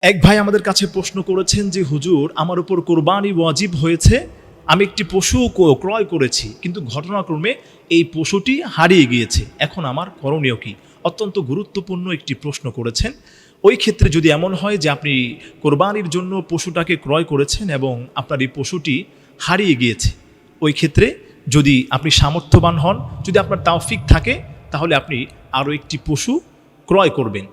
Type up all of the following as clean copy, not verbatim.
এক ভাই আমাদের কাছে প্রশ্ন করেছেন যে হুজুর আমার উপর কোরবানি ওয়াজিব হয়েছে, আমি একটি পশু ক্রয় করেছি কিন্তু ঘটনাক্রমে এই পশুটি হারিয়ে গিয়েছে, এখন আমার করণীয় কি? অত্যন্ত গুরুত্বপূর্ণ একটি প্রশ্ন করেছেন। ওই ক্ষেত্রে যদি এমন হয় যে আপনি কোরবানির জন্য পশুটাকে ক্রয় করেছেন এবং আপনার এই পশুটি হারিয়ে গিয়েছে, ওই ক্ষেত্রে যদি আপনি সামর্থ্যবান হন, যদি আপনার তাওফিক থাকে, তাহলে আপনি আরও একটি পশু ক্রয় করবেন।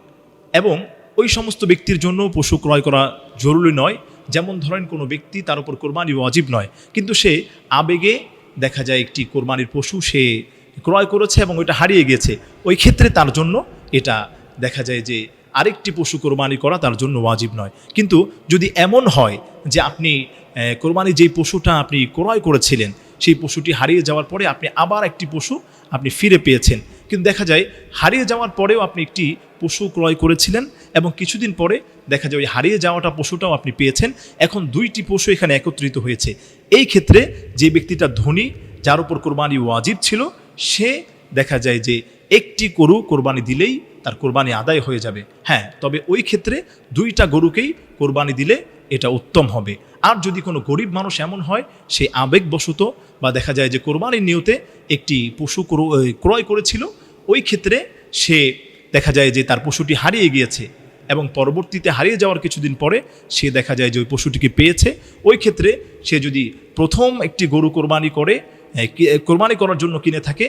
এবং ওই সমস্ত ব্যক্তির জন্য পশু ক্রয় করা জরুরি নয়, যেমন ধরেন কোনো ব্যক্তি তার উপর কোরবানি ওয়াজিব নয়, কিন্তু সে আবেগে দেখা যায় একটি কোরবানির পশু সে ক্রয় করেছে এবং ওইটা হারিয়ে গেছে, ওই ক্ষেত্রে তার জন্য এটা দেখা যায় যে আরেকটি পশু কোরবানি করা তার জন্য ওয়াজিব নয়। কিন্তু যদি এমন হয় যে আপনি কোরবানি যেই পশুটা আপনি ক্রয় করেছিলেন সেই পশুটি হারিয়ে যাওয়ার পরে আপনি আবার একটি পশু আপনি ফিরে পেয়েছেন, কিন্তু দেখা যায় হারিয়ে যাওয়ার পরেও আপনি একটি পশু ক্রয় করেছিলেন এবং কিছুদিন পরে দেখা যায় ওই হারিয়ে যাওয়াটা পশুটাও আপনি পেয়েছেন, এখন দুইটি পশু এখানে একত্রিত হয়েছে। এই ক্ষেত্রে যে ব্যক্তিটা ধনী, যার উপর কোরবানি ওয়াজিব ছিল, সে দেখা যায় যে একটি গরু কোরবানি দিলেই তার কোরবানি আদায় হয়ে যাবে। হ্যাঁ, তবে ওই ক্ষেত্রে দুইটা গরুকেই কোরবানি দিলে এটা উত্তম হবে। আর যদি কোনো গরিব মানুষ এমন হয় সে আবেগবশত বা দেখা যায় যে কোরবানির নিয়তে একটি পশু ক্রয় করেছিল, ওই ক্ষেত্রে সে দেখা যায় যে তার পশুটি হারিয়ে গিয়েছে এবং পরবর্তীতে হারিয়ে যাওয়ার কিছুদিন পরে সে দেখা যায় যে ওই পশুটিকে পেয়েছে, ওই ক্ষেত্রে সে যদি প্রথম একটি গরু কোরবানি করার জন্য কিনে থাকে,